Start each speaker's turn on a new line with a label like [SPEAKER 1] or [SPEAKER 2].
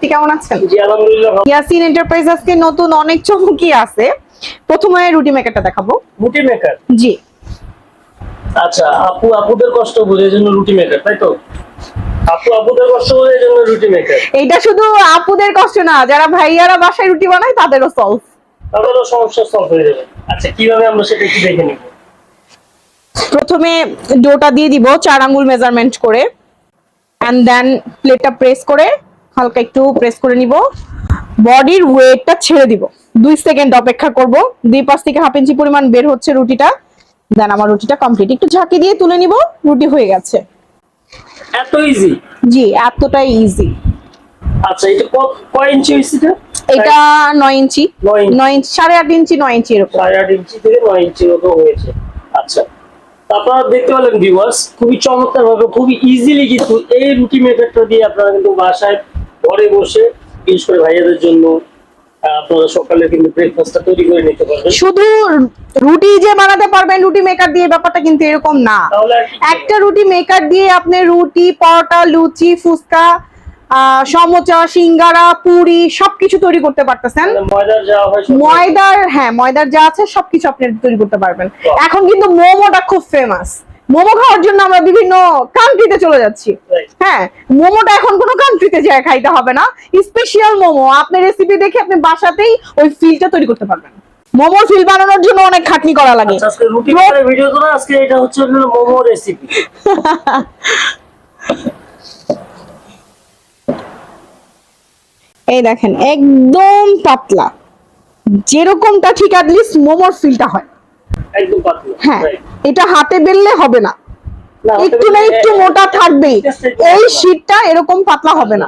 [SPEAKER 1] আপনি কেমন আছেন?
[SPEAKER 2] জি আলহামদুলিল্লাহ।
[SPEAKER 1] ইয়াসিন এন্টারপ্রাইজ আজকে নতুন অনেক চমকি আছে। প্রথমে রুটি মেকারটা দেখাবো।
[SPEAKER 2] রুটি মেকার,
[SPEAKER 1] জি
[SPEAKER 2] আচ্ছা আপুদের কষ্ট বুঝে জন্য রুটি মেকার, তাই তো? আপুদের কষ্ট বুঝে জন্য রুটি মেকার।
[SPEAKER 1] এইটা শুধু আপুদের কষ্ট না, যারা ভাইয়ারা বাসায় রুটি বানায় তাদেরও সলভ,
[SPEAKER 2] তাদেরও সমস্যা সলভ হয়ে যাবে। আচ্ছা কিভাবে আমরা সেটা একটু দেখে নিব।
[SPEAKER 1] প্রথমে ডোটা দিয়ে দিব 4 আঙ্গুল মেজারমেন্ট করে, এন্ড দেন প্লেটটা প্রেস করে হালকা একটু প্রেস করে নিব। বডির ওয়েটটা ছেড়ে দিব, 2 সেকেন্ড অপেক্ষা করব। 2 থেকে হাফ ইঞ্চি পরিমাণ বের হচ্ছে রুটিটা। দেন আমার রুটিটা কমপ্লিট, একটু ঝাঁকি দিয়ে তুলে নিব, রুটি হয়ে গেছে।
[SPEAKER 2] এত ইজি?
[SPEAKER 1] জি এতটাই ইজি।
[SPEAKER 2] আচ্ছা এটা কয় ইঞ্চি হইছে
[SPEAKER 1] এটা 9 ইঞ্চি,
[SPEAKER 2] 9
[SPEAKER 1] ইঞ্চি 8.5 ইঞ্চি 9 ইঞ্চি এরকম।
[SPEAKER 2] 8.5 ইঞ্চি থেকে 9 ইঞ্চি মতো হয়েছে। আচ্ছা আপনারা দেখতে পেলেন ভিউয়ার্স, খুবই চমৎকার ভাবে খুবই ইজিলি কিন্তু এই রুটি মেকারটা দিয়ে আপনারা কিন্তু বাসায় ঘরে বসে, বিশেষ করে ভাইয়াদের জন্য আপনারা সকালে কিন্তু ব্রেকফাস্টটা তৈরি করে নিতে পারবেন।
[SPEAKER 1] শুধু রুটি যে বানাতে পারবেন রুটি মেকার দিয়ে, ব্যাপারটা কিন্তু এরকম না।
[SPEAKER 2] তাহলে আর কি
[SPEAKER 1] একটা রুটি মেকার দিয়ে আপনি রুটি, পরোটা, লুচি, ফুচকা, সমোচা, সিঙ্গারা, পুরি সবকিছু তৈরি করতে পারতেছেন।
[SPEAKER 2] ময়দার যা হয়
[SPEAKER 1] ময়দার যা আছে সবকিছু আপনি তৈরি করতে পারবেন। এখন কিন্তু মোমোটা খুব ফেমাস। মোমো খাওয়ার জন্য আমরা বিভিন্ন কান্ট্রিতে চলে যাচ্ছি। হ্যাঁ, মোমোটা এখন কোনো কান্ট্রিতে যায় খাইতে হবে না। স্পেশাল মোমো আপনার রেসিপি দেখে আপনি বাসাতেই ওই ফিলটা তৈরি করতে পারবেন। মোমোর ফিল বানানোর জন্য অনেক খাটনি করা লাগে।
[SPEAKER 2] আজকে রুটি মেকারের ভিডিও তো না, আজকে এটা হচ্ছে মোমো রেসিপি।
[SPEAKER 1] এই দেখেন একদম পাতলা, যেরকমটা ঠিক অ্যাটলিস্ট মোমোর ফিলটা হয়
[SPEAKER 2] একদম পাতলা।
[SPEAKER 1] হ্যাঁ, এটা হাতে বেললে হবে না, একটু না একটু মোটা থাকবেই। এই শীটটা এরকম পাতলা হবে না।